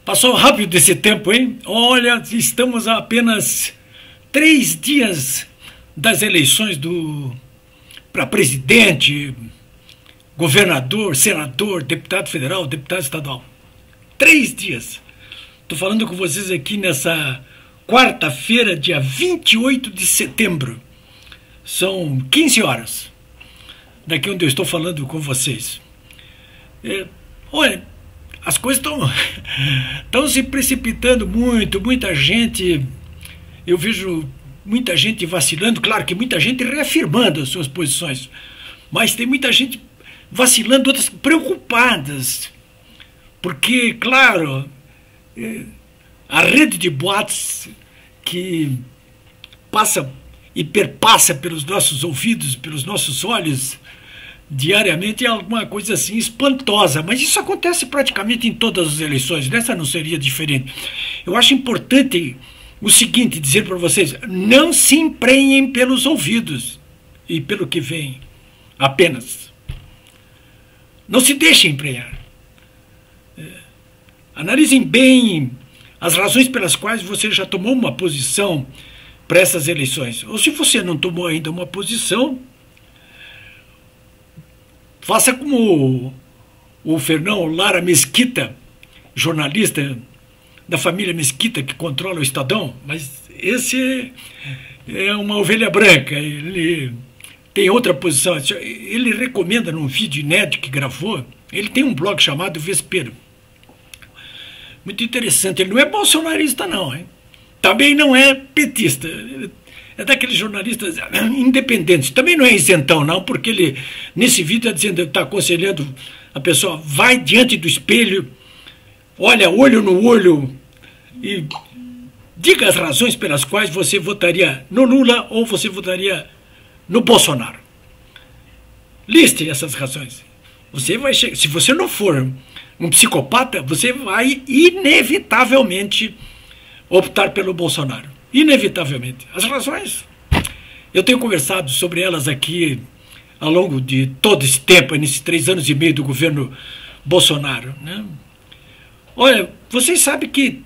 Passou rápido esse tempo, hein? Olha, estamos a apenas 3 dias das eleições para presidente, governador, senador, deputado federal, deputado estadual. 3 dias. Estou falando com vocês aqui nessa quarta-feira, dia 28 de setembro. São 15 horas, daqui onde eu estou falando com vocês. Olha, as coisas estão se precipitando muito, muita gente, eu vejo muita gente vacilando, claro que muita gente reafirmando as suas posições, mas tem muita gente vacilando, outras preocupadas, porque, claro, a rede de boatos que passa e perpassa pelos nossos ouvidos, pelos nossos olhos, diariamente é alguma coisa assim espantosa, mas isso acontece praticamente em todas as eleições, nessa não seria diferente. Eu acho importante o seguinte, dizer para vocês, não se emprenhem pelos ouvidos e pelo que vem, apenas. Não se deixem emprenhar. Analisem bem as razões pelas quais você já tomou uma posição para essas eleições. Ou se você não tomou ainda uma posição, faça como o Fernão Lara Mesquita, jornalista da família Mesquita que controla o Estadão, mas esse é uma ovelha branca, ele tem outra posição. Ele recomenda num vídeo inédito que gravou, ele tem um blog chamado Vespeiro. Muito interessante, ele não é bolsonarista não, hein? Também não é petista, é daqueles jornalistas independentes. Também não é isentão, não, porque ele, nesse vídeo, está aconselhando a pessoa, vai diante do espelho, olha olho no olho e diga as razões pelas quais você votaria no Lula ou você votaria no Bolsonaro. Liste essas razões. Você vai chegar, se você não for um psicopata, você vai inevitavelmente optar pelo Bolsonaro. Inevitavelmente. As razões, eu tenho conversado sobre elas aqui ao longo de todo esse tempo, nesses 3 anos e meio do governo Bolsonaro, né? Olha, vocês sabem que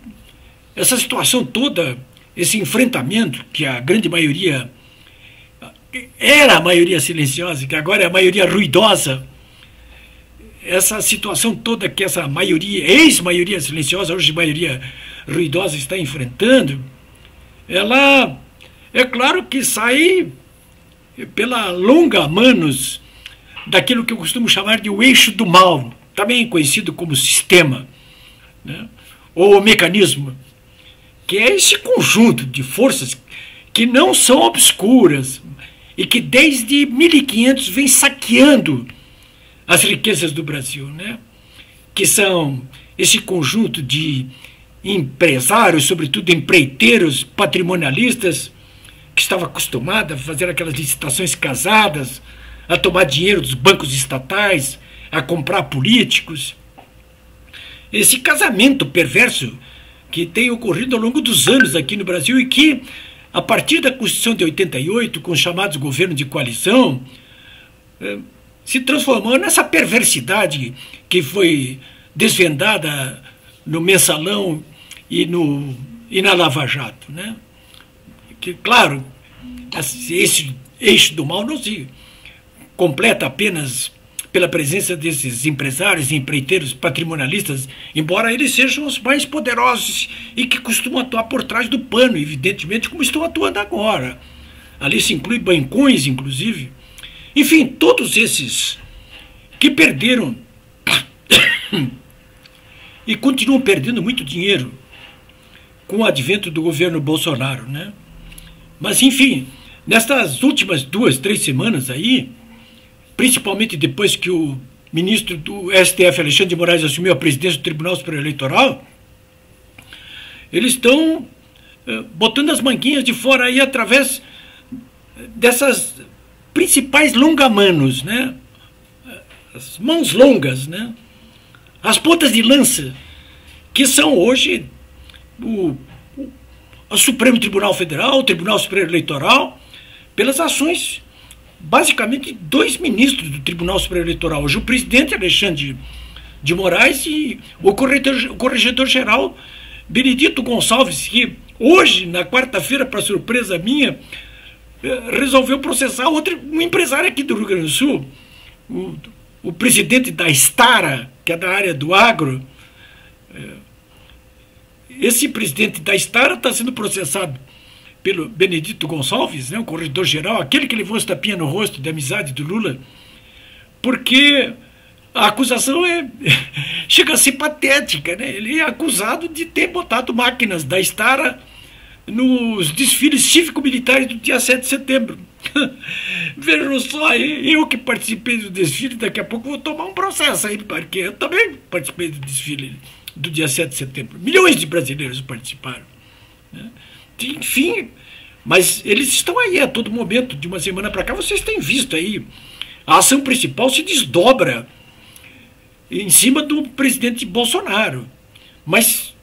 essa situação toda, esse enfrentamento que a grande maioria, era a maioria silenciosa, que agora é a maioria ruidosa, essa situação toda que essa maioria, ex-maioria silenciosa, hoje maioria ruidosa está enfrentando, ela, é claro que sai pela longa manos daquilo que eu costumo chamar de o eixo do mal, também conhecido como sistema, né? Ou mecanismo, que é esse conjunto de forças que não são obscuras e que desde 1500 vem saqueando as riquezas do Brasil, né? Que são esse conjunto de empresários, sobretudo empreiteiros patrimonialistas, que estava acostumado a fazer aquelas licitações casadas, a tomar dinheiro dos bancos estatais, a comprar políticos. Esse casamento perverso que tem ocorrido ao longo dos anos aqui no Brasil e que, a partir da Constituição de 88, com os chamados governos de coalição, se transformou nessa perversidade que foi desvendada no Mensalão e na Lava Jato, né? Que, claro, esse eixo do mal não se completa apenas pela presença desses empresários e empreiteiros patrimonialistas, embora eles sejam os mais poderosos e que costumam atuar por trás do pano, evidentemente, como estão atuando agora. Ali se inclui bancões, inclusive. Enfim, todos esses que perderam e continuam perdendo muito dinheiro com o advento do governo Bolsonaro, né? Mas, enfim, nestas últimas 2, 3 semanas aí, principalmente depois que o ministro do STF, Alexandre de Moraes, assumiu a presidência do Tribunal Superior Eleitoral, eles estão botando as manguinhas de fora aí através dessas principais longamanos, né? As mãos longas, né? As pontas de lança, que são hoje o Supremo Tribunal Federal, o Tribunal Superior Eleitoral, pelas ações, basicamente, 2 ministros do Tribunal Superior Eleitoral. Hoje o presidente Alexandre de Moraes e o corregedor-geral Benedito Gonçalves, que hoje, na quarta-feira, para surpresa minha, resolveu processar um empresário aqui do Rio Grande do Sul, o presidente da Estara, que é da área do agro. Esse presidente da Estara está sendo processado pelo Benedito Gonçalves, né, o corregedor-geral, aquele que levou esse tapinha no rosto de amizade do Lula, porque a acusação chega a ser patética, né? Ele é acusado de ter botado máquinas da Estara nos desfiles cívico-militares do dia 7 de setembro. Vejam só, eu que participei do desfile, daqui a pouco vou tomar um processo aí, porque eu também participei do desfile do dia 7 de setembro. Milhões de brasileiros participaram, né? Enfim, mas eles estão aí a todo momento, de uma semana para cá, vocês têm visto aí, a ação principal se desdobra em cima do presidente Bolsonaro, mas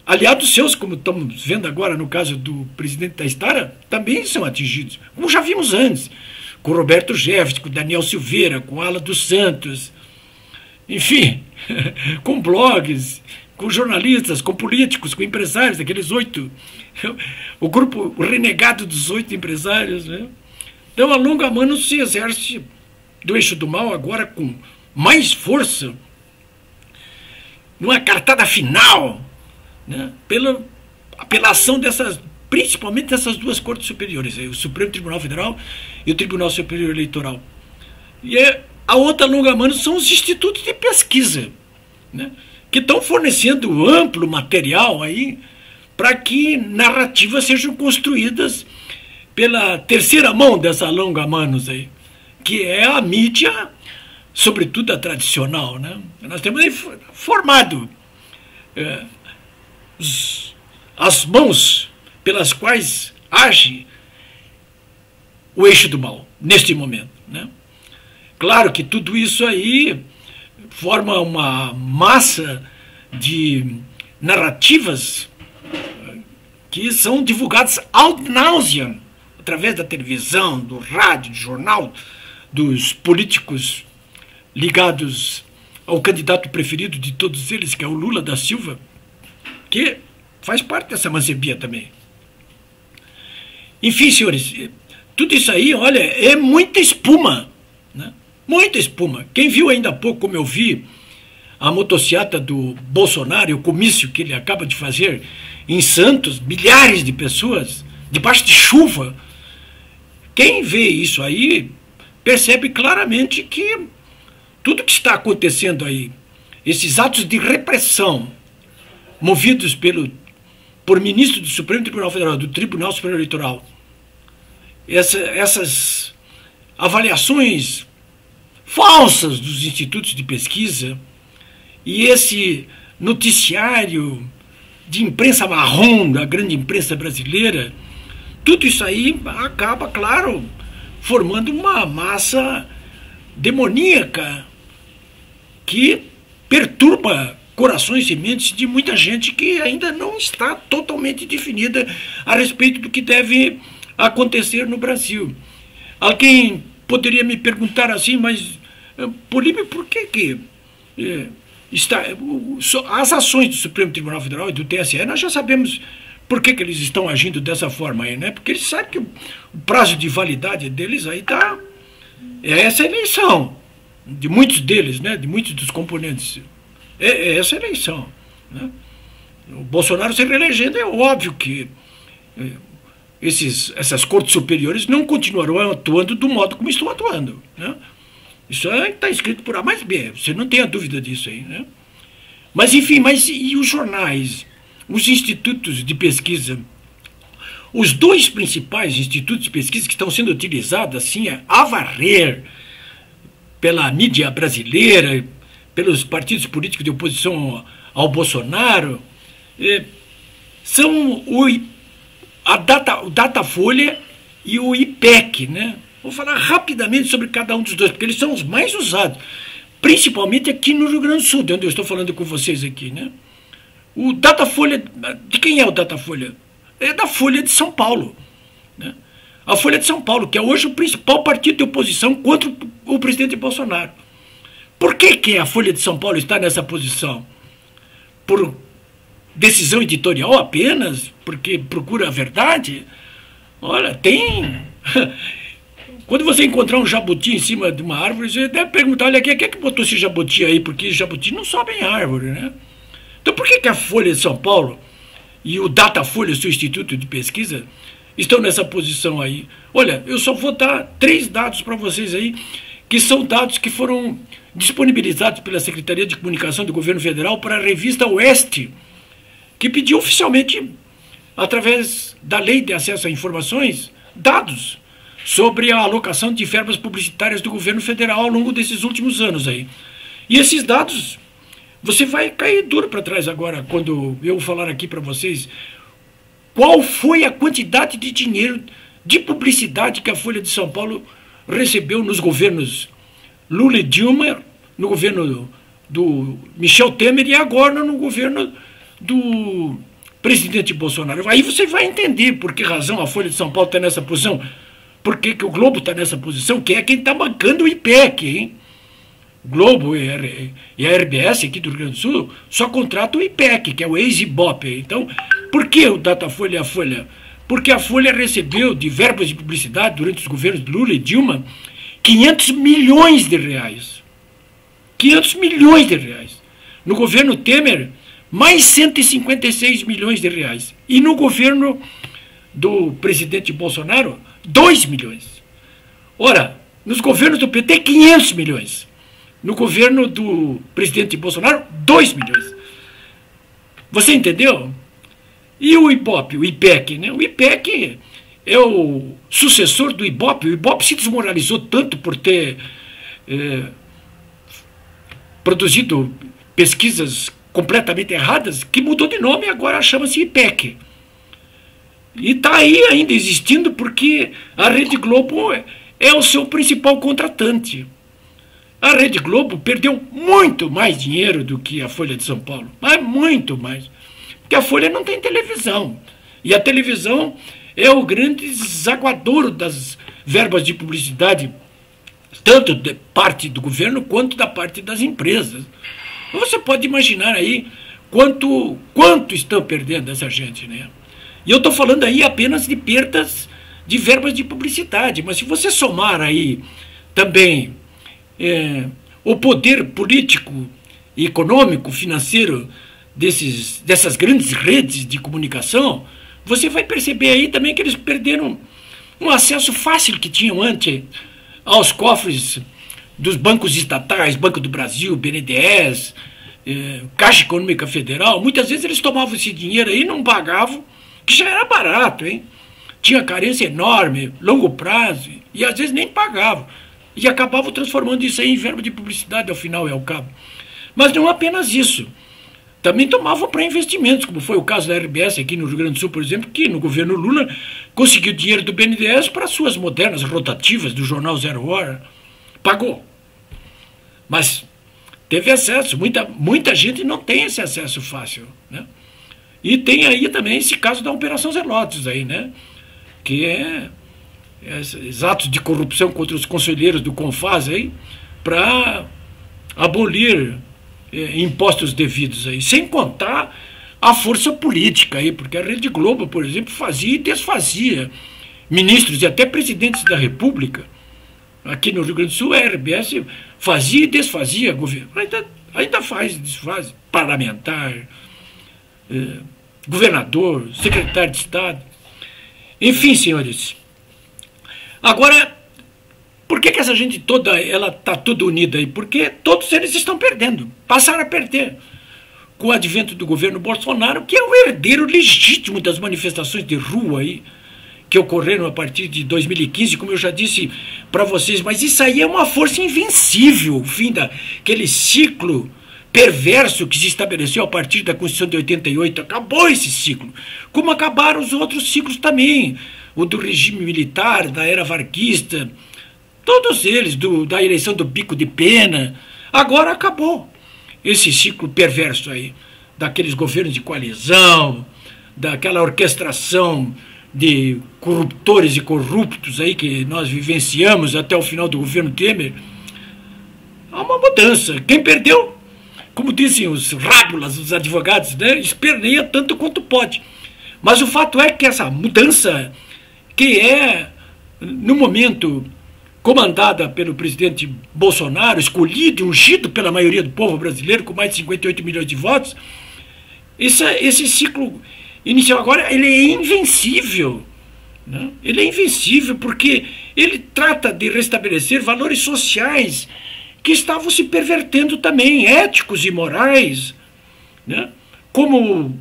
aliados seus, como estamos vendo agora no caso do presidente da Estara, também são atingidos, como já vimos antes, com Roberto Jefferson, com Daniel Silveira, com Ala dos Santos, enfim, com blogs, com jornalistas, com políticos, com empresários, aqueles 8, o grupo renegado dos 8 empresários, né? Então a longa mano se exerce do eixo do mal agora com mais força, numa cartada final, né, pela ação principalmente dessas duas cortes superiores, o Supremo Tribunal Federal e o Tribunal Superior Eleitoral. E a outra longa mano são os institutos de pesquisa, né, que estão fornecendo amplo material aí para que narrativas sejam construídas pela terceira mão dessa longa manos aí, que é a mídia, sobretudo a tradicional, né? Nós temos aí formado as mãos pelas quais age o eixo do mal, neste momento, né? Claro que tudo isso aí forma uma massa de narrativas que são divulgadas ad nauseam, através da televisão, do rádio, do jornal, dos políticos ligados ao candidato preferido de todos eles, que é o Lula da Silva, que faz parte dessa mancebia também. Enfim, senhores, tudo isso aí, olha, é muita espuma, né? Muita espuma. Quem viu ainda há pouco, como eu vi, a motociata do Bolsonaro, o comício que ele acaba de fazer em Santos, milhares de pessoas, debaixo de chuva, quem vê isso aí percebe claramente que tudo que está acontecendo aí, esses atos de repressão movidos por ministro do Supremo Tribunal Federal, do Tribunal Superior Eleitoral, essas avaliações falsas dos institutos de pesquisa e esse noticiário de imprensa marrom da grande imprensa brasileira, tudo isso aí acaba, claro, formando uma massa demoníaca que perturba corações e mentes de muita gente que ainda não está totalmente definida a respeito do que deve acontecer no Brasil. Alguém poderia me perguntar assim, mas, Políbio, por que as ações do Supremo Tribunal Federal e do TSE, nós já sabemos por que eles estão agindo dessa forma aí, né? Porque eles sabem que o prazo de validade deles aí está... É essa eleição, de muitos deles, né? De muitos dos componentes. É essa eleição, né? O Bolsonaro se reelegendo, é óbvio que essas cortes superiores não continuarão atuando do modo como estão atuando, né? Isso está escrito por A mais B, você não tem a dúvida disso aí, né? Mas, enfim, e os jornais, os institutos de pesquisa? Os dois principais institutos de pesquisa que estão sendo utilizados assim a varrer pela mídia brasileira, pelos partidos políticos de oposição ao Bolsonaro, são o Datafolha e o IPEC, né? Vou falar rapidamente sobre cada um dos dois, porque eles são os mais usados, principalmente aqui no Rio Grande do Sul, de onde eu estou falando com vocês aqui, né? O Datafolha, de quem é o Datafolha? É da Folha de São Paulo, né? A Folha de São Paulo, que é hoje o principal partido de oposição contra o presidente Bolsonaro. Por que a Folha de São Paulo está nessa posição? Por decisão editorial apenas? Porque procura a verdade? Olha, tem... Quando você encontrar um jabuti em cima de uma árvore, você deve perguntar, olha, quem é que botou esse jabuti aí? Porque jabuti não sobe em árvore, né? Então por que a Folha de São Paulo e o Datafolha, seu instituto de pesquisa, estão nessa posição aí? Olha, eu só vou dar 3 dados para vocês aí, que são dados que foram disponibilizados pela Secretaria de Comunicação do Governo Federal para a revista Oeste, que pediu oficialmente, através da Lei de Acesso a Informações, dados sobre a alocação de verbas publicitárias do governo federal ao longo desses últimos anos aí. E esses dados, você vai cair duro para trás agora, quando eu falar aqui para vocês qual foi a quantidade de dinheiro de publicidade que a Folha de São Paulo recebeu nos governos Lula e Dilma, no governo do Michel Temer e agora no governo do presidente Bolsonaro. Aí você vai entender por que razão a Folha de São Paulo está nessa posição. Por que o Globo está nessa posição? Que é quem está bancando o IPEC, hein? O Globo e a RBS aqui do Rio Grande do Sul só contratam o IPEC, que é o ex-Ibope. Então, por que o Datafolha e a Folha? Porque a Folha recebeu de verbas de publicidade durante os governos de Lula e Dilma 500 milhões de reais. 500 milhões de reais. No governo Temer, mais 156 milhões de reais. E no governo do presidente Bolsonaro, 2 milhões. Ora, nos governos do PT, 500 milhões. No governo do presidente Bolsonaro, 2 milhões. Você entendeu? E o Ibope, o IPEC, né? O IPEC é o sucessor do Ibope. O Ibope se desmoralizou tanto por ter produzido pesquisas completamente erradas que mudou de nome e agora chama-se IPEC. E está aí ainda existindo porque a Rede Globo é o seu principal contratante. A Rede Globo perdeu muito mais dinheiro do que a Folha de São Paulo, mas muito mais. Porque a Folha não tem televisão. E a televisão é o grande desaguadouro das verbas de publicidade, tanto da parte do governo quanto da parte das empresas. Você pode imaginar aí quanto estão perdendo essa gente, né? E eu estou falando aí apenas de perdas de verbas de publicidade, mas se você somar aí também o poder político, econômico, financeiro dessas grandes redes de comunicação, você vai perceber aí também que eles perderam um acesso fácil que tinham antes aos cofres dos bancos estatais, Banco do Brasil, BNDES, Caixa Econômica Federal. Muitas vezes eles tomavam esse dinheiro aí e não pagavam, que já era barato, hein? Tinha carência enorme, longo prazo, e às vezes nem pagavam. E acabavam transformando isso aí em verba de publicidade, ao final e ao cabo. Mas não apenas isso. Também tomavam para investimentos, como foi o caso da RBS aqui no Rio Grande do Sul, por exemplo, que no governo Lula conseguiu dinheiro do BNDES para suas modernas rotativas do jornal Zero Hora. Pagou. Mas teve acesso. Muita gente não tem esse acesso fácil, né? E tem aí também esse caso da Operação Zelotes aí, né? Que esses atos de corrupção contra os conselheiros do CONFAS aí, para abolir impostos devidos aí, sem contar a força política aí, porque a Rede Globo, por exemplo, fazia e desfazia ministros e até presidentes da República. Aqui no Rio Grande do Sul, a RBS fazia e desfazia governo. Ainda faz e desfaz parlamentar, governador, secretário de Estado. Enfim, senhores. Agora, por que essa gente toda ela está toda unida aí? Porque todos eles estão perdendo, passaram a perder com o advento do governo Bolsonaro, que é o herdeiro legítimo das manifestações de rua aí, que ocorreram a partir de 2015, como eu já disse para vocês. Mas isso aí é uma força invencível, o fim daquele ciclo perverso que se estabeleceu a partir da Constituição de 88. Acabou esse ciclo, como acabaram os outros ciclos também, o do regime militar, da era varguista, todos eles, da eleição do bico de pena. Agora acabou esse ciclo perverso aí, daqueles governos de coalizão, daquela orquestração de corruptores e corruptos aí que nós vivenciamos até o final do governo Temer. há uma mudança. Quem perdeu, como dizem os rábulas, os advogados, né, esperneia tanto quanto pode. Mas o fato é que essa mudança, que é, no momento, comandada pelo presidente Bolsonaro, escolhido e ungido pela maioria do povo brasileiro, com mais de 58 milhões de votos, esse ciclo inicial agora, ele é invencível. Né? Ele é invencível porque ele trata de restabelecer valores sociais que estavam se pervertendo também, éticos e morais, né? Como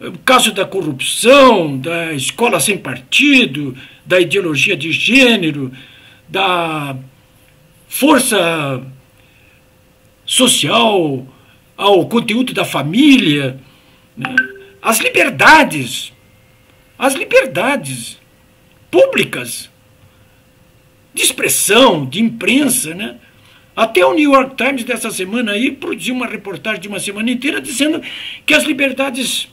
o caso da corrupção, da escola sem partido, da ideologia de gênero, da força social ao conteúdo da família, né? As liberdades públicas de expressão, de imprensa, né? Até o New York Times dessa semana aí produziu uma reportagem de uma semana inteira dizendo que as liberdades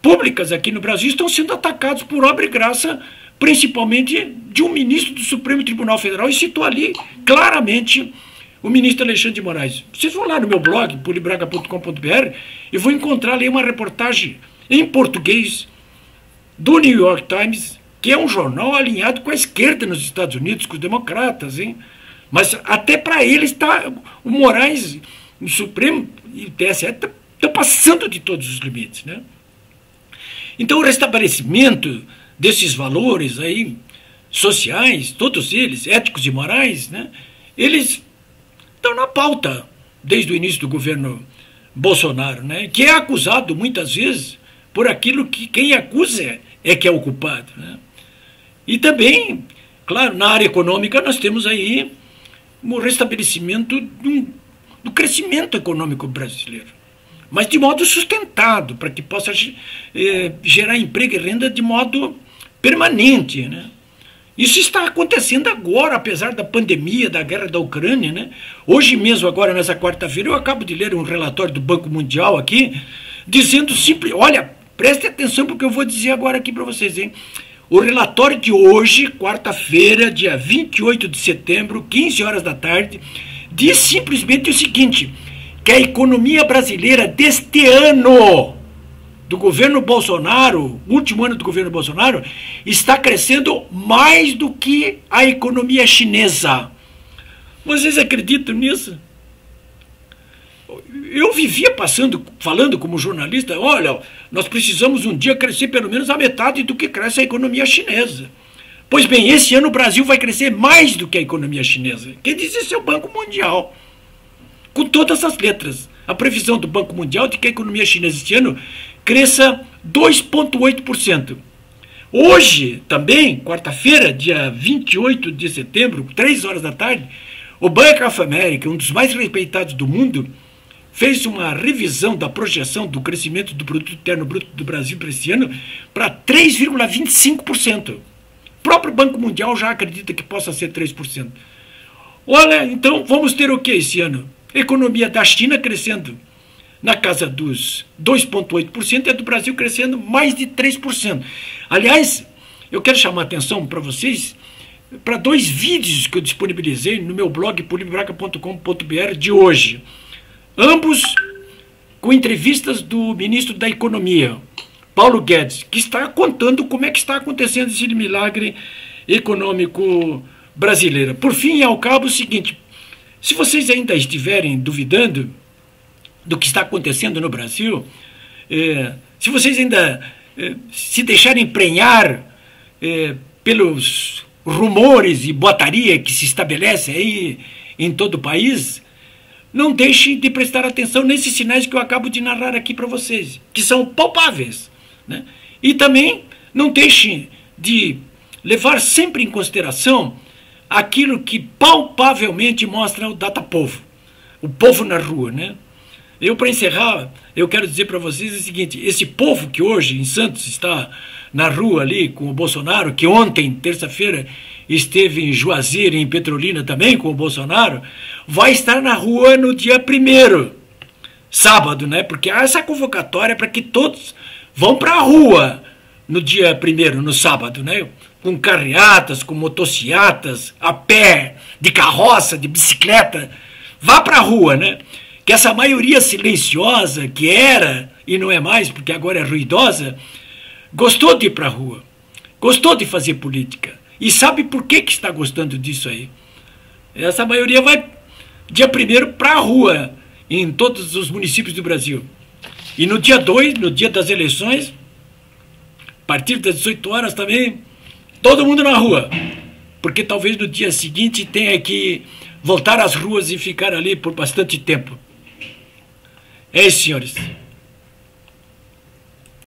públicas aqui no Brasil estão sendo atacadas por obra e graça, principalmente de um ministro do Supremo Tribunal Federal, e citou ali claramente o ministro Alexandre de Moraes. Vocês vão lá no meu blog, pulibraga.com.br, e vão encontrar ali uma reportagem em português do New York Times, que é um jornal alinhado com a esquerda nos Estados Unidos, com os democratas, hein? Mas até para eles o Moraes, o Supremo e o TSE estão passando de todos os limites, né? Então o restabelecimento desses valores aí sociais, todos eles, éticos e morais, né, eles estão na pauta desde o início do governo Bolsonaro, né, que é acusado muitas vezes por aquilo que quem acusa é que é o culpado, né? E também, claro, na área econômica nós temos aí o restabelecimento do crescimento econômico brasileiro, mas de modo sustentado, para que possa gerar emprego e renda de modo permanente, né? Isso está acontecendo agora, apesar da pandemia, da guerra da Ucrânia, né? Hoje mesmo, agora nessa quarta-feira, eu acabo de ler um relatório do Banco Mundial aqui, dizendo simples, olha, preste atenção porque eu vou dizer agora aqui para vocês, hein? O relatório de hoje, quarta-feira, dia 28 de setembro, 15 horas da tarde, diz simplesmente o seguinte, que a economia brasileira deste ano, do governo Bolsonaro, último ano do governo Bolsonaro, está crescendo mais do que a economia chinesa. Vocês acreditam nisso? Eu vivia falando como jornalista, olha, nós precisamos um dia crescer pelo menos a metade do que cresce a economia chinesa. Pois bem, esse ano o Brasil vai crescer mais do que a economia chinesa. Quem diz isso é o Banco Mundial. Com todas as letras. A previsão do Banco Mundial de que a economia chinesa este ano cresça 2,8%. Hoje, também, quarta-feira, dia 28 de setembro, 3 horas da tarde, o Bank of America, um dos mais respeitados do mundo, fez uma revisão da projeção do crescimento do Produto Interno Bruto do Brasil para esse ano para 3,25%. O próprio Banco Mundial já acredita que possa ser 3%. Olha, então vamos ter o que esse ano? Economia da China crescendo na casa dos 2,8% e a do Brasil crescendo mais de 3%. Aliás, eu quero chamar a atenção para vocês para 2 vídeos que eu disponibilizei no meu blog pulibraga.com.br de hoje. Ambos com entrevistas do ministro da Economia, Paulo Guedes, que está contando como é que está acontecendo esse milagre econômico brasileiro. Por fim e ao cabo, o seguinte, se vocês ainda estiverem duvidando do que está acontecendo no Brasil, se vocês ainda se deixarem emprenhar pelos rumores e botaria que se estabelece aí em todo o país, não deixem de prestar atenção nesses sinais que eu acabo de narrar aqui para vocês, que são palpáveis, né? E também não deixem de levar sempre em consideração aquilo que palpavelmente mostra o Datapovo, o povo na rua, né? Eu, para encerrar, eu quero dizer para vocês o seguinte, esse povo que hoje em Santos está na rua ali com o Bolsonaro, que ontem, terça-feira, esteve em Juazeiro, em Petrolina também com o Bolsonaro, vai estar na rua no dia 1º, sábado, né? Porque há essa convocatória para que todos vão para a rua no dia 1º, no sábado, né? Com carreatas, com motocicletas, a pé, de carroça, de bicicleta, vá para a rua, né? Que essa maioria silenciosa, que era e não é mais, porque agora é ruidosa, gostou de ir para a rua, gostou de fazer política. E sabe por que está gostando disso aí? Essa maioria vai, dia 1º, para a rua, em todos os municípios do Brasil. E no dia 2, no dia das eleições, a partir das 18 horas também, todo mundo na rua. Porque talvez no dia seguinte tenha que voltar às ruas e ficar ali por bastante tempo. É isso, senhores.